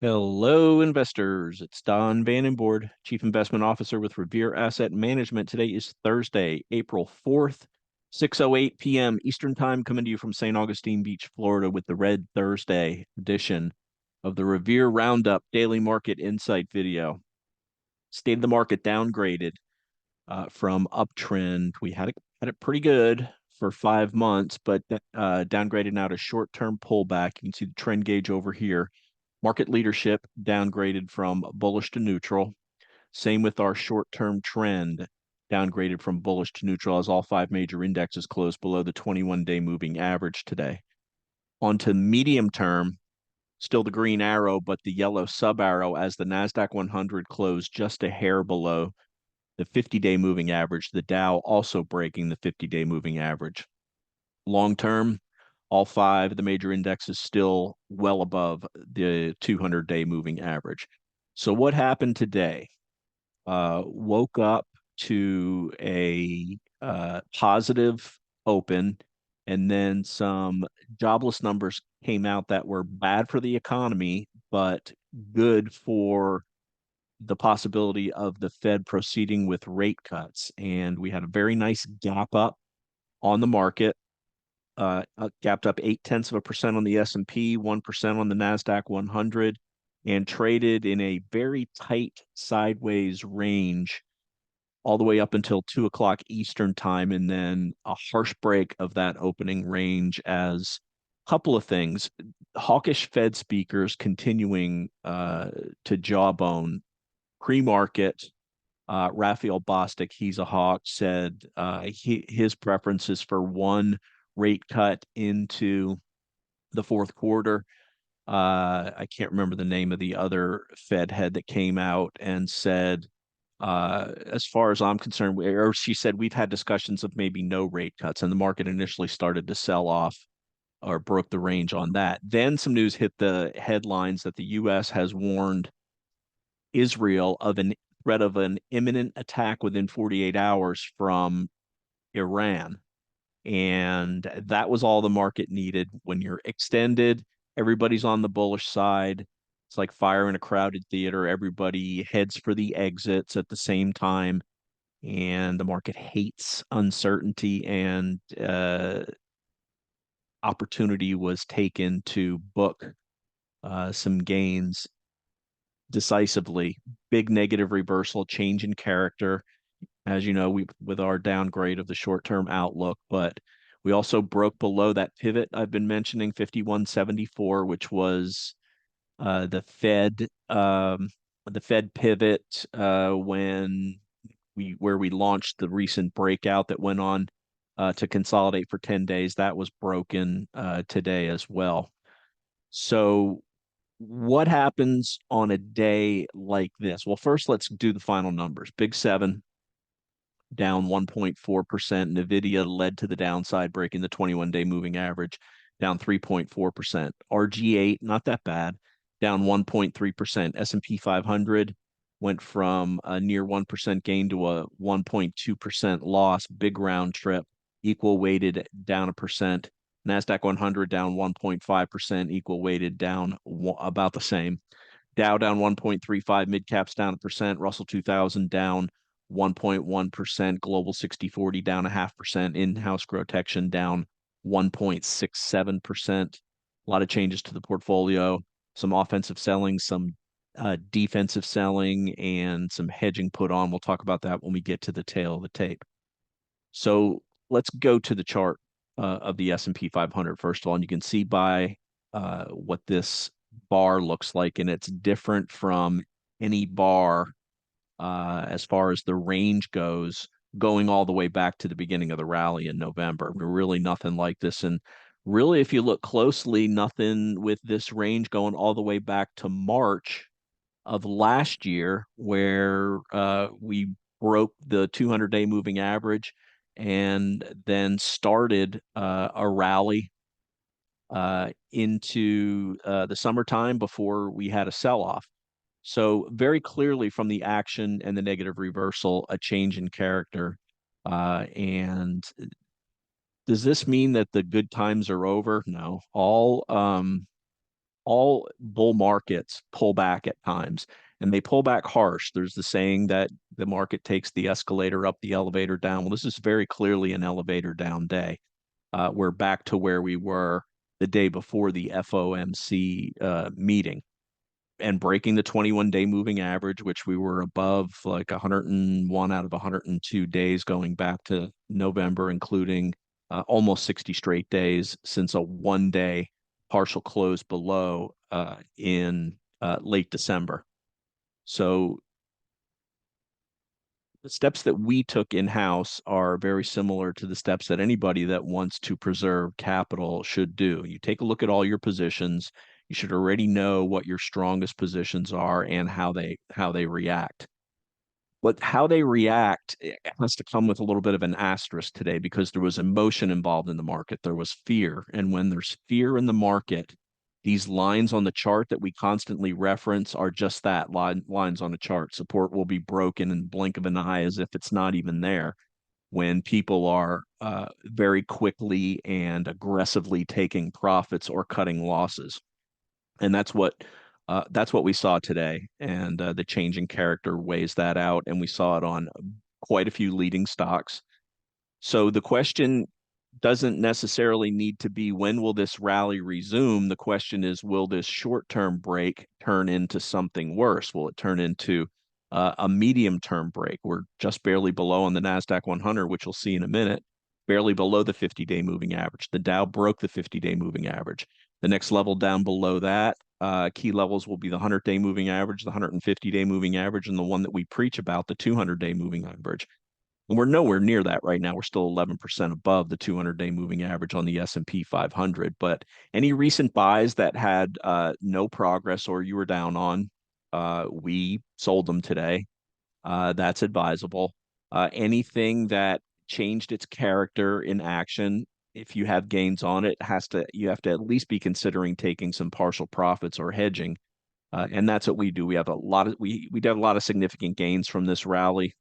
Hello, investors. It's Don Vandenbord, Chief Investment Officer with Revere Asset Management. Today is Thursday, April 4th, 6:08 p.m. Eastern Time, coming to you from St. Augustine Beach, Florida, with the Red Thursday edition of the Revere Roundup Daily Market Insight video. State of the market downgraded from uptrend. We had it pretty good for 5 months, but downgraded now to short-term pullback. You can see the trend gauge over here. Market leadership downgraded from bullish to neutral. Same with our short-term trend, downgraded from bullish to neutral as all five major indexes closed below the 21-day moving average today. On to medium term, still the green arrow, but the yellow sub arrow as the NASDAQ 100 closed just a hair below the 50-day moving average, the Dow also breaking the 50-day moving average. Long term, all five of the major indexes still well above the 200-day moving average. So what happened today? Woke up to a positive open, and then some jobless numbers came out that were bad for the economy, but good for the possibility of the Fed proceeding with rate cuts. And we had a very nice gap up on the market, gapped up 0.8% on the S&P, 1% on the NASDAQ 100, and traded in a very tight sideways range all the way up until 2 o'clock Eastern time, and then a harsh break of that opening range as a couple of things. Hawkish Fed speakers continuing to jawbone pre-market. Raphael Bostic, he's a hawk, said his preference is for one rate cut into the fourth quarter. I can't remember the name of the other Fed head that came out and said, as far as I'm concerned, or she said, we've had discussions of maybe no rate cuts, and the market initially started to sell off or broke the range on that. Then some news hit the headlines that the U.S. has warned Israel of an threat of an imminent attack within 48 hours from Iran. And that was all the market needed. When you're extended, everybody's on the bullish side. It's like fire in a crowded theater. Everybody heads for the exits at the same time. And the market hates uncertainty, and opportunity was taken to book some gains decisively. Big negative reversal, change in character, as you know, we with our downgrade of the short-term outlook, but we also broke below that pivot I've been mentioning, 5174, which was the Fed pivot when we launched the recent breakout that went on to consolidate for 10 days. That was broken today as well. So what happens on a day like this? Well, first, let's do the final numbers. Big seven down 1.4%. Nvidia led to the downside, breaking the 21-day moving average, down 3.4%. RG8, not that bad, down 1.3%. S&P 500 went from a near 1% gain to a 1.2% loss. Big round trip, equal weighted, down 1%. NASDAQ 100 down 1.5%, equal weighted, down about the same. Dow down 1.35, Midcaps down 1%, Russell 2000 down 1.1%, Global 60/40 down 0.5%, in-house GROTECTION down 1.67%. A lot of changes to the portfolio, some offensive selling, some defensive selling, and some hedging put on. We'll talk about that when we get to the tail of the tape. So let's go to the chart of the S&P 500 first of all, and you can see by what this bar looks like, and it's different from any bar as far as the range goes, going all the way back to the beginning of the rally in November. Really nothing like this. And really, if you look closely, nothing with this range going all the way back to March of last year, where we broke the 200-day moving average and then started a rally into the summertime before we had a sell-off. So very clearly from the action and the negative reversal, a change in character. And does this mean that the good times are over? No. all bull markets pull back at times, and they pull back harsh. There's the saying that the market takes the escalator up, the elevator down. Well, this is very clearly an elevator down day. We're back to where we were the day before the FOMC meeting, and breaking the 21-day moving average, which we were above like 101 out of 102 days going back to November, including almost 60 straight days since a 1 day partial close below in late December. So the steps that we took in-house are very similar to the steps that anybody that wants to preserve capital should do. You take a look at all your positions. You should already know what your strongest positions are and how they react. But how they react has to come with a little bit of an asterisk today, because there was emotion involved in the market. There was fear. And when there's fear in the market, these lines on the chart that we constantly reference are just that, lines on a chart. Support will be broken in the blink of an eye as if it's not even there, when people are very quickly and aggressively taking profits or cutting losses. And that's what we saw today. And the changing character weighs that out, and we saw it on quite a few leading stocks. So the question doesn't necessarily need to be, when will this rally resume? The question is, will this short-term break turn into something worse? Will it turn into a medium-term break? We're just barely below on the NASDAQ 100, which we'll see in a minute, barely below the 50-day moving average. The Dow broke the 50-day moving average. The next level down below that, key levels will be the 100-day moving average, the 150-day moving average, and the one that we preach about, the 200-day moving average. And we're nowhere near that right now. We're still 11% above the 200-day moving average on the S&P 500. But any recent buys that had no progress or you were down on, we sold them today. That's advisable. Anything that changed its character in action, if you have gains on it, you have to at least be considering taking some partial profits or hedging. And that's what we do. We did have a lot of significant gains from this rally.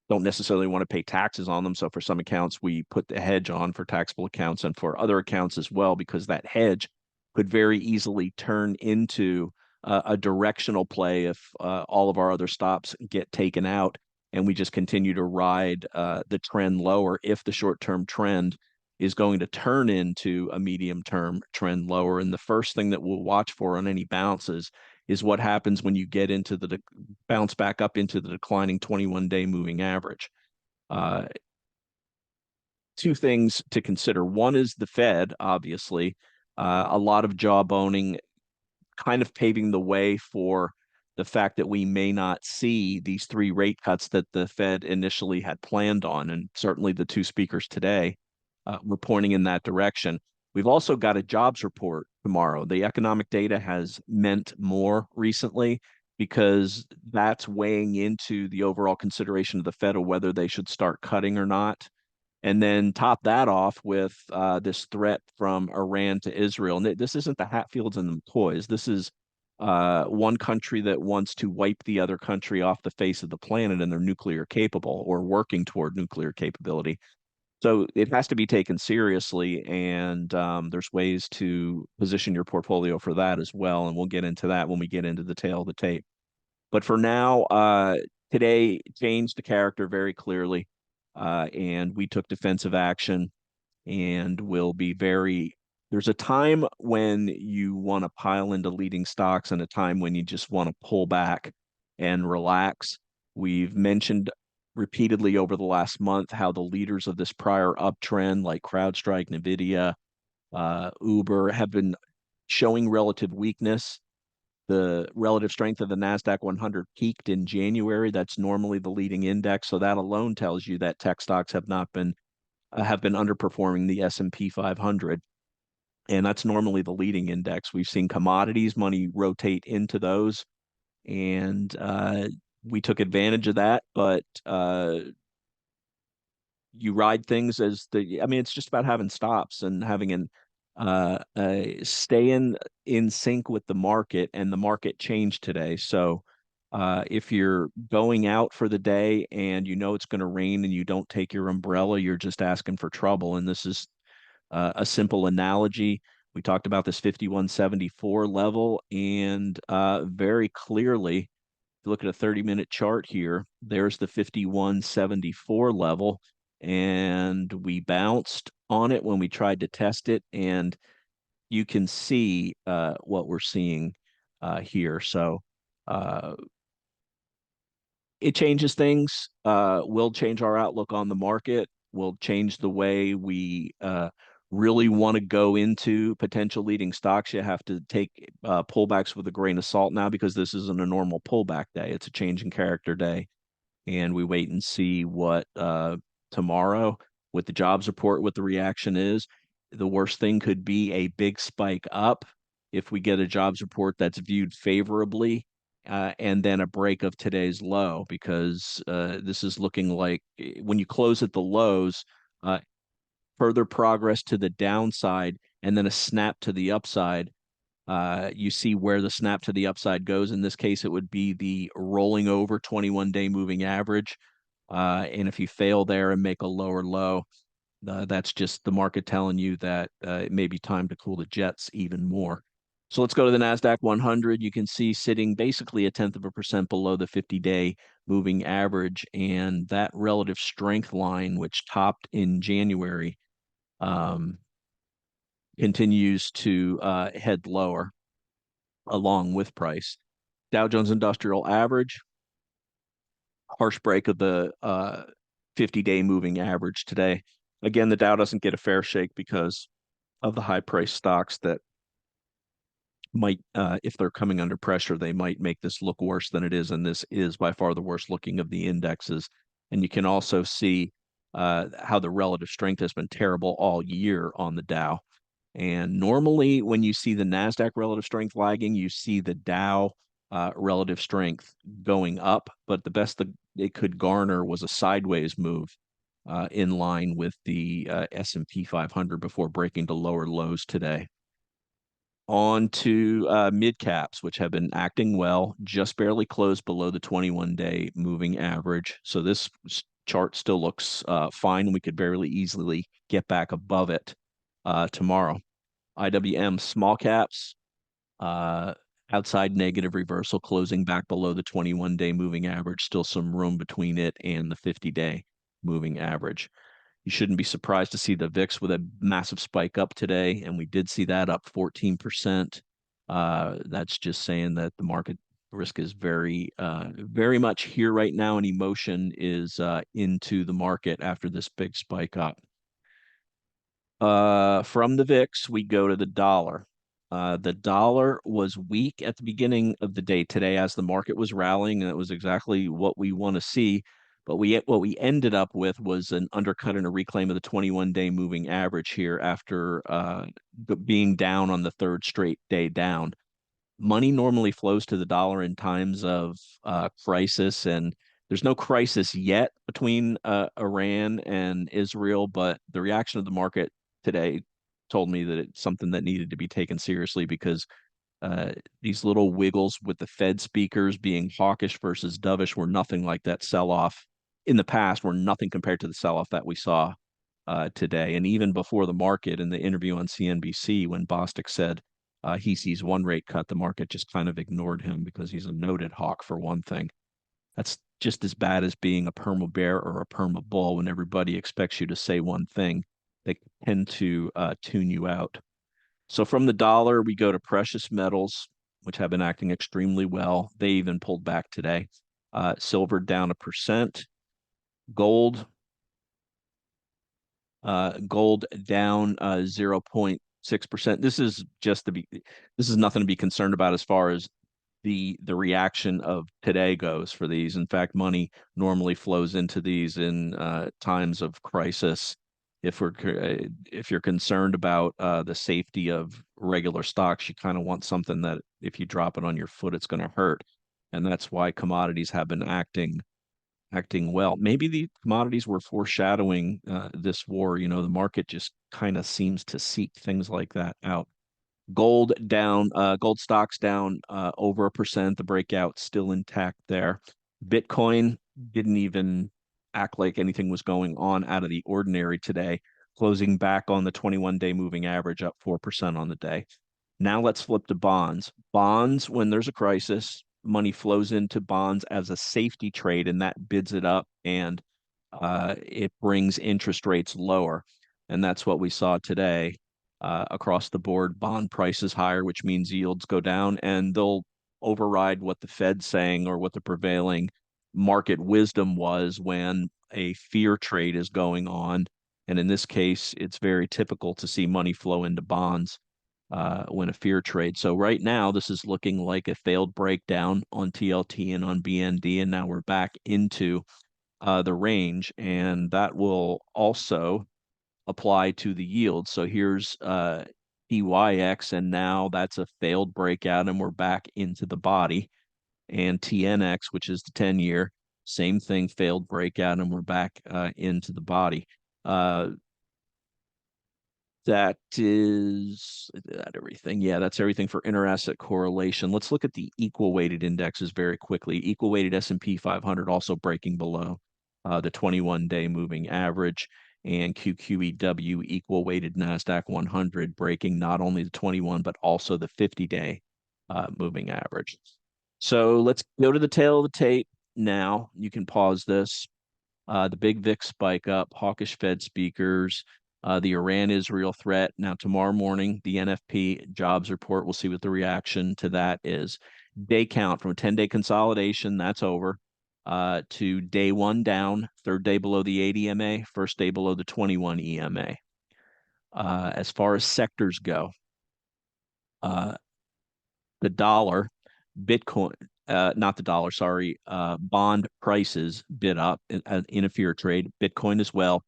Don't necessarily want to pay taxes on them. So for some accounts, we put the hedge on for taxable accounts, and for other accounts as well, because that hedge could very easily turn into a directional play if all of our other stops get taken out and we just continue to ride the trend lower. If the short-term trend is going to turn into a medium-term trend lower, and the first thing that we'll watch for on any bounces is what happens when you get into the bounce back up into the declining 21-day moving average. Two things to consider. One is the Fed, obviously. A lot of jawboning, kind of paving the way for the fact that we may not see these 3 rate cuts that the Fed initially had planned on. And certainly the 2 speakers today were pointing in that direction. We've also got a jobs report tomorrow. The economic data has meant more recently, because that's weighing into the overall consideration of the Fed of whether they should start cutting or not. And then top that off with this threat from Iran to Israel. And this isn't the Hatfields and the McCoys. This is one country that wants to wipe the other country off the face of the planet, and they're nuclear capable or working toward nuclear capability. So it has to be taken seriously, and there's ways to position your portfolio for that as well. And we'll get into that when we get into the tail of the tape. But for now, today changed the character very clearly, and we took defensive action, and will be very. There's a time when you want to pile into leading stocks, and a time when you just want to pull back and relax. We've mentioned repeatedly over the last month how the leaders of this prior uptrend, like CrowdStrike, Nvidia, Uber, have been showing relative weakness. The relative strength of the NASDAQ 100 peaked in January. That's normally the leading index. So that alone tells you that tech stocks have been underperforming the S&P 500. And that's normally the leading index. We've seen commodities money rotate into those, and we took advantage of that. But you ride things it's just about having stops and having stay in sync with the market, and the market changed today. So if you're going out for the day and you know it's going to rain and you don't take your umbrella, you're just asking for trouble. And this is a simple analogy. We talked about this 5174 level, and very clearly, if you look at a 30-minute chart here, there's the 5174 level, and we bounced on it when we tried to test it, and you can see what we're seeing here. So it changes things. Will change our outlook on the market. Will change the way we really want to go into potential leading stocks. You have to take pullbacks with a grain of salt now, because this isn't a normal pullback day. It's a change in character day, and we wait and see what tomorrow with the jobs report, what the reaction is. The worst thing could be a big spike up if we get a jobs report that's viewed favorably, and then a break of today's low, because this is looking like when you close at the lows, uh, further progress to the downside and then a snap to the upside. You see where the snap to the upside goes. In this case, it would be the rolling over 21-day moving average. And if you fail there and make a lower low, that's just the market telling you that it may be time to cool the jets even more. So let's go to the NASDAQ 100. You can see sitting basically 0.1% below the 50-day moving average. And that relative strength line, which topped in January, continues to head lower along with price. Dow Jones Industrial Average, harsh break of the 50-day moving average today. Again, the Dow doesn't get a fair shake because of the high price stocks that might, if they're coming under pressure, they might make this look worse than it is. And this is by far the worst looking of the indexes. And you can also see how the relative strength has been terrible all year on the Dow. And normally, when you see the NASDAQ relative strength lagging, you see the Dow relative strength going up. But the best that it could garner was a sideways move in line with the S&P 500 before breaking to lower lows today. On to Midcaps, which have been acting well, just barely closed below the 21-day moving average. So this chart still looks fine. We could very easily get back above it tomorrow. IWM small caps, outside negative reversal, closing back below the 21-day moving average. Still some room between it and the 50-day moving average. You shouldn't be surprised to see the VIX with a massive spike up today, and we did see that up 14%. That's just saying that the market risk is very much here right now, and emotion is into the market after this big spike up. From the VIX, we go to the dollar. The dollar was weak at the beginning of the day today as the market was rallying, and it was exactly what we want to see. But what we ended up with was an undercut and a reclaim of the 21-day moving average here after being down on the third straight day down. Money normally flows to the dollar in times of crisis, and there's no crisis yet between Iran and Israel, but the reaction of the market today told me that it's something that needed to be taken seriously, because these little wiggles with the Fed speakers being hawkish versus dovish were nothing like that sell-off in the past, were nothing compared to the sell-off that we saw today. And even before the market, in the interview on CNBC, when Bostic said he sees one rate cut, the market just kind of ignored him because he's a noted hawk for one thing. That's just as bad as being a perma bear or a perma bull. When everybody expects you to say one thing, they tend to tune you out. So from the dollar, we go to precious metals, which have been acting extremely well. They even pulled back today. Silver down 1%. Gold down 0.6%. This is nothing to be concerned about as far as the reaction of today goes for these. In fact, money normally flows into these in times of crisis. If you're concerned about the safety of regular stocks, you kind of want something that if you drop it on your foot, it's going to hurt. And that's why commodities have been acting well. Maybe the commodities were foreshadowing this war. You know, the market just kind of seems to seek things like that out. Gold down, gold stocks down over 1%. The breakout still intact there. Bitcoin didn't even act like anything was going on out of the ordinary today. closing back on the 21-day moving average, up 4% on the day. Now let's flip to bonds. Bonds, when there's a crisis, money flows into bonds as a safety trade, and that bids it up, and it brings interest rates lower. And that's what we saw today across the board. Bond prices higher, which means yields go down, and they'll override what the Fed's saying or what the prevailing market wisdom was when a fear trade is going on. And in this case, it's very typical to see money flow into bonds when a fear trade. So right now, this is looking like a failed breakdown on TLT and on BND, and now we're back into the range, and that will also apply to the yield. So here's TYX, and now that's a failed breakout, and we're back into the body. And TNX, which is the 10-year, same thing, failed breakout, and we're back into the body. That is that everything. Yeah, that's everything for interasset correlation. Let's look at the equal weighted indexes very quickly. Equal weighted S&P 500 also breaking below the 21-day moving average, and QQEW equal weighted NASDAQ 100 breaking not only the 21 but also the 50-day moving average. So let's go to the tail of the tape now. You can pause this. The big VIX spike up, hawkish Fed speakers, the Iran-Israel threat. Now, tomorrow morning, the NFP jobs report, we'll see what the reaction to that is. Day count from a 10-day consolidation, that's over, to day one down, third day below the 8 EMA, first day below the 21 EMA. As far as sectors go, the dollar, Bitcoin, not the dollar, sorry, bond prices bid up in a fear trade, Bitcoin as well.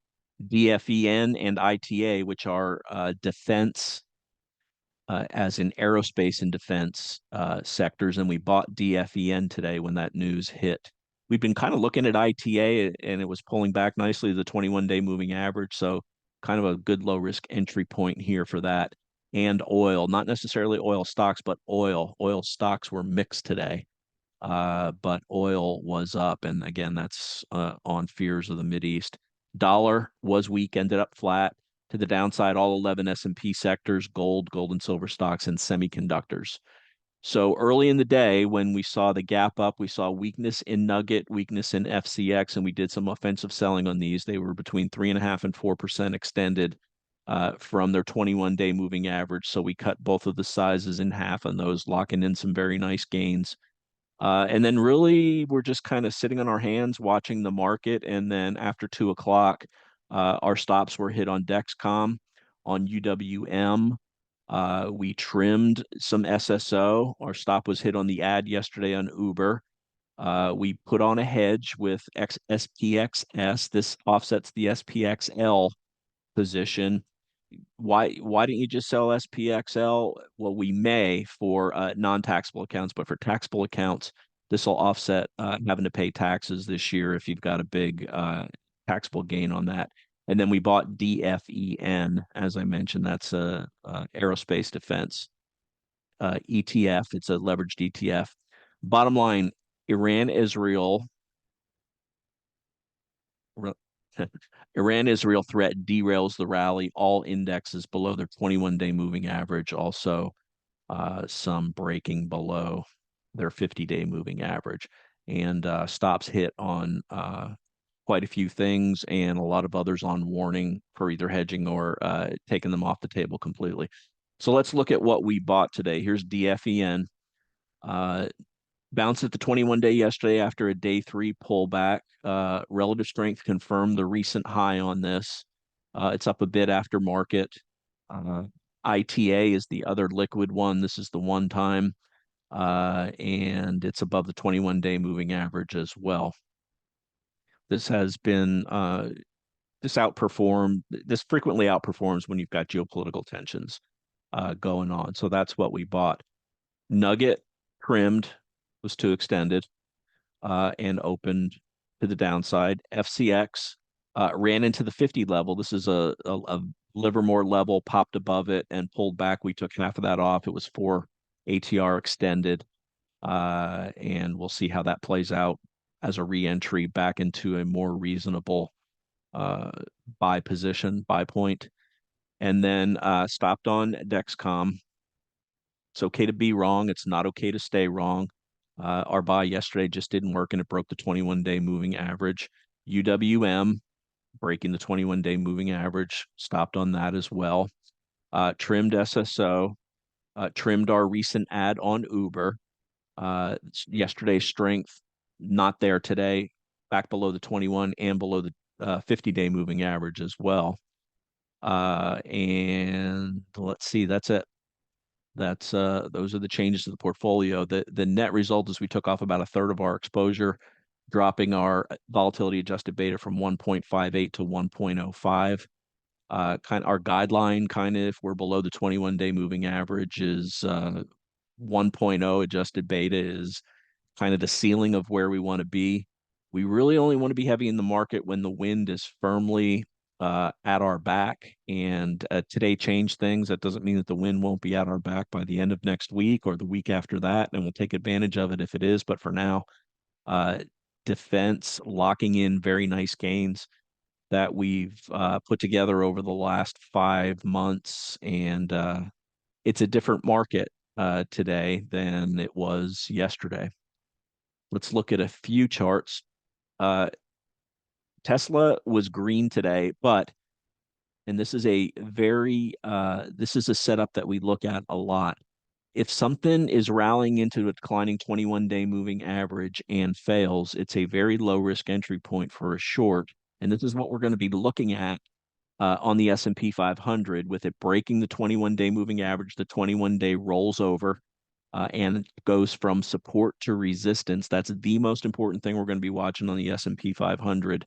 DFEN and ITA, which are defense, as in aerospace and defense sectors, and we bought DFEN today when that news hit. We've been kind of looking at ITA, and it was pulling back nicely to the 21-day moving average, so kind of a good low risk entry point here for that. And oil, not necessarily oil stocks, but oil. Oil stocks were mixed today, but oil was up, and again, that's on fears of the Mideast. Dollar was weak, ended up flat. To the downside, all 11 S&P sectors, gold, gold and silver stocks, and semiconductors. So early in the day, when we saw the gap up, we saw weakness in Nugget, weakness in FCX, and we did some offensive selling on these. They were between 3.5% and 4% extended from their 21-day moving average. So we cut both of the sizes in half on those, locking in some very nice gains. And then really, we're just kind of sitting on our hands watching the market. And then after 2 o'clock, our stops were hit on Dexcom, on UWM. We trimmed some SSO. Our stop was hit on the ad yesterday on Uber. We put on a hedge with SPXS. This offsets the SPXL position. Why didn't you just sell SPXL? Well, we may for non-taxable accounts, but for taxable accounts, this will offset having to pay taxes this year if you've got a big taxable gain on that. And then we bought DFEN, as I mentioned, that's a aerospace defense ETF. It's a leveraged ETF. Bottom line, Iran, Israel, Iran-Israel threat derails the rally. All indexes below their 21-day moving average. Also, some breaking below their 50-day moving average. And stops hit on quite a few things, and a lot of others on warning for either hedging or taking them off the table completely. So let's look at what we bought today. Here's DFEN. Bounced at the 21-day yesterday after a day 3 pullback. Relative strength confirmed the recent high on this. It's up a bit after market. ITA is the other liquid one. This is the one time, and it's above the 21-day moving average as well. This has been this frequently outperforms when you've got geopolitical tensions going on. So that's what we bought. Nugget trimmed, was too extended, and opened to the downside. FCX ran into the 50 level. This is a Livermore level, popped above it and pulled back. We took half of that off. It was 4 ATR extended, and we'll see how that plays out as a re-entry back into a more reasonable uh, buy position, buy point, and then stopped on Dexcom. It's okay to be wrong. It's not okay to stay wrong. Our buy yesterday just didn't work and it broke the 21-day moving average. UWM breaking the 21-day moving average, stopped on that as well. Trimmed SSO, trimmed our recent ad on Uber. Yesterday's strength, not there today, back below the 21 and below the 50-day moving average as well. And let's see, that's it. That's those are the changes to the portfolio. The net result is we took off about a third of our exposure, dropping our volatility adjusted beta from 1.58 to 1.05. Our guideline, if we're below the 21-day moving average, is 1.0. Adjusted beta is kind of the ceiling of where we want to be. We really only want to be heavy in the market when the wind is firmly at our back. And today changed things. That doesn't mean that the wind won't be at our back by the end of next week or the week after that, and we'll take advantage of it if it is. But for now, defense, locking in very nice gains that we've put together over the last 5 months. And it's a different market today than it was yesterday. Let's look at a few charts. Tesla was green today, but, and this is a this is a setup that we look at a lot. If something is rallying into a declining 21-day moving average and fails, it's a very low risk entry point for a short. And this is what we're going to be looking at on the S&P 500. With it breaking the 21-day moving average, the 21-day rolls over and it goes from support to resistance. That's the most important thing we're going to be watching on the S&P 500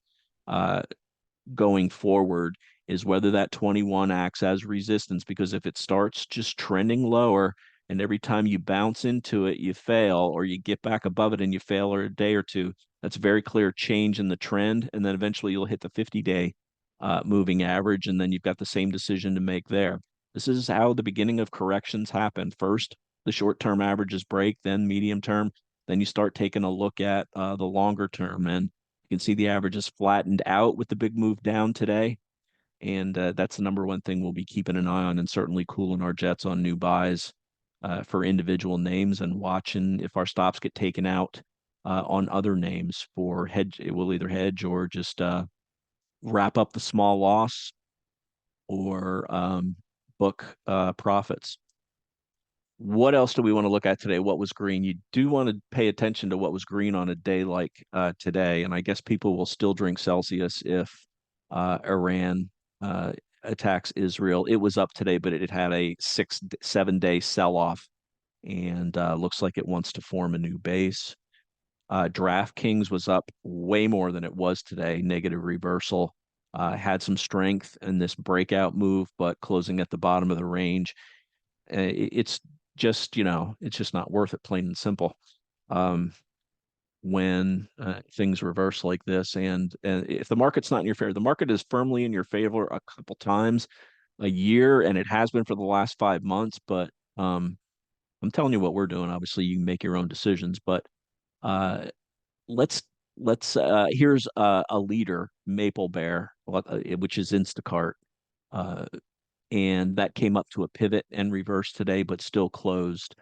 going forward, is whether that 21 acts as resistance. Because if it starts just trending lower and every time you bounce into it, you fail, or you get back above it and you fail or a day or two, that's a very clear change in the trend. And then eventually you'll hit the 50-day moving average, and then you've got the same decision to make there. This is how the beginning of corrections happen. First, the short-term averages break, then medium term, then you start taking a look at the longer term. And you can see the averages flattened out with the big move down today. And that's the number one thing we'll be keeping an eye on, and certainly cooling our jets on new buys for individual names, and watching if our stops get taken out on other names for hedge. It will either hedge or just wrap up the small loss, or book profits. What else do we want to look at today? What was green? You do want to pay attention to what was green on a day like today. And I guess people will still drink Celsius if Iran attacks Israel. It was up today, but it had a 7-day sell-off, and looks like it wants to form a new base. DraftKings was up way more than it was today. Negative reversal. Had some strength in this breakout move, but closing at the bottom of the range. It's just, it's just not worth it, plain and simple. When things reverse like this, and if the market's not in your favor, the market is firmly in your favor a couple times a year, and it has been for the last 5 months. But I'm telling you what we're doing. Obviously, you can make your own decisions, but let's here's a leader, Maple Bear, which is Instacart. And that came up to a pivot and reverse today, but still closed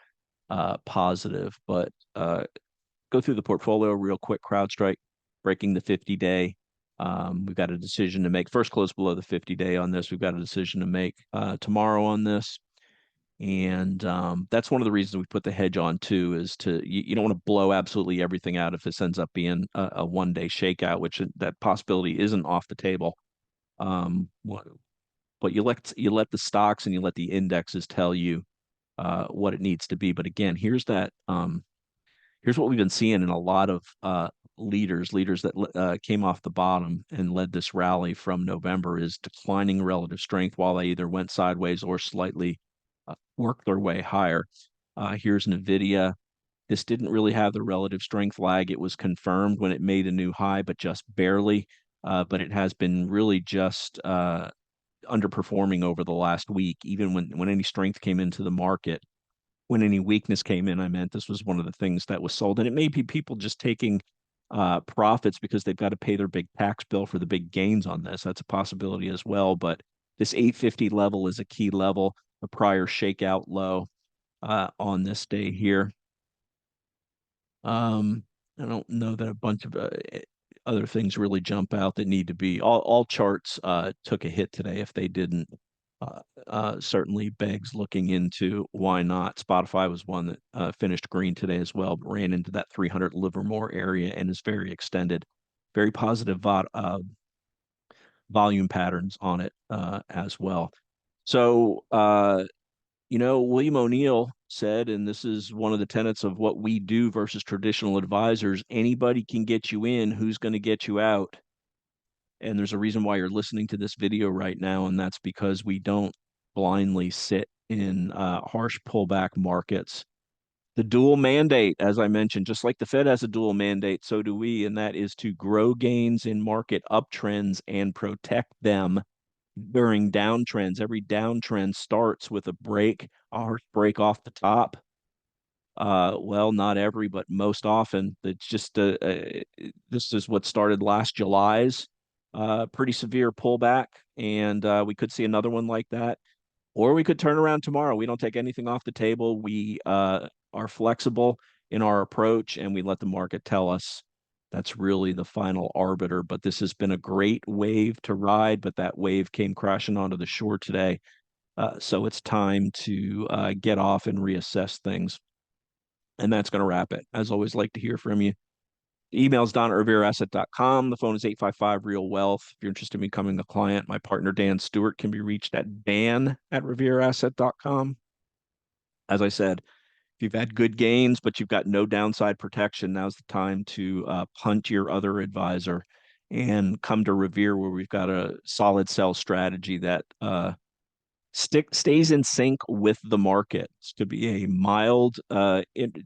positive. But go through the portfolio real quick. CrowdStrike breaking the 50-day. We've got a decision to make. First close below the 50-day on this. We've got a decision to make tomorrow on this. And that's one of the reasons we put the hedge on too, is you don't want to blow absolutely everything out if this ends up being a 1-day shakeout, which that possibility isn't off the table. But you let the stocks and you let the indexes tell you what it needs to be. But again, here's what we've been seeing in a lot of leaders that came off the bottom and led this rally from November, is declining relative strength while they either went sideways or slightly worked their way higher. Here's NVIDIA. This didn't really have the relative strength lag. It was confirmed when it made a new high, but just barely. But it has been really just underperforming over the last week. Even when any strength came into the market, when any weakness came in, this was one of the things that was sold. And it may be people just taking profits because they've got to pay their big tax bill for the big gains on this. That's a possibility as well. But this 850 level is a key level, the prior shakeout low on this day here. I don't know that a bunch of other things really jump out that need to be. All charts took a hit today. If they didn't, certainly begs looking into why not. Spotify was one that finished green today as well, but ran into that 300 Livermore area and is very extended. Very positive volume patterns on it as well. So, William O'Neill said, and this is one of the tenets of what we do versus traditional advisors, anybody can get you in, who's going to get you out? And there's a reason why you're listening to this video right now, and that's because we don't blindly sit in harsh pullback markets. The dual mandate, as I mentioned, just like the Fed has a dual mandate, so do we, and that is to grow gains in market uptrends and protect them during downtrends. Every downtrend starts with a harsh break off the top. Well, not every, but most often. It's just this is what started last July's pretty severe pullback, and we could see another one like that, or we could turn around tomorrow. We don't take anything off the table. We are flexible in our approach, and we let the market tell us. That's really the final arbiter. But this has been a great wave to ride, but that wave came crashing onto the shore today. So it's time to get off and reassess things. And that's going to wrap it. As always, like to hear from you. The email is don@revereasset.com. The phone is 855-REAL-WEALTH. If you're interested in becoming a client, my partner Dan Stewart can be reached at dan@revereasset.com. As I said, if you've had good gains, but you've got no downside protection, now's the time to punt your other advisor and come to Revere, where we've got a solid sell strategy that stays in sync with the market. This could be a mild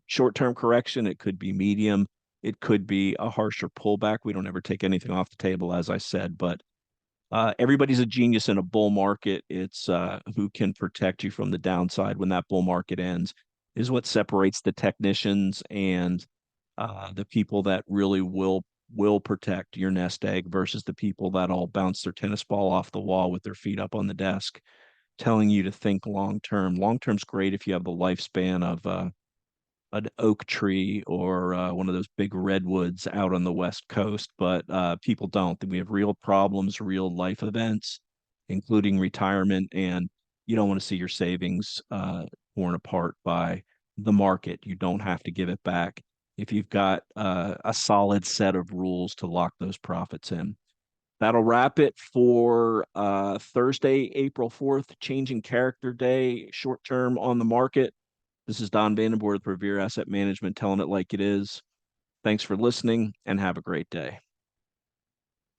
short-term correction. It could be medium. It could be a harsher pullback. We don't ever take anything off the table, as I said, but everybody's a genius in a bull market. It's who can protect you from the downside when that bull market ends is what separates the technicians and the people that really will protect your nest egg versus the people that all bounce their tennis ball off the wall with their feet up on the desk, telling you to think long term. Long term's great if you have the lifespan of an oak tree or one of those big redwoods out on the West Coast, but people don't. We have real problems, real life events, including retirement, and you don't want to see your savings torn apart by the market. You don't have to give it back if you've got a solid set of rules to lock those profits in. That'll wrap it for Thursday, April 4th, changing character day, short term on the market. This is Don Vandenbord with Revere Asset Management, telling it like it is. Thanks for listening and have a great day.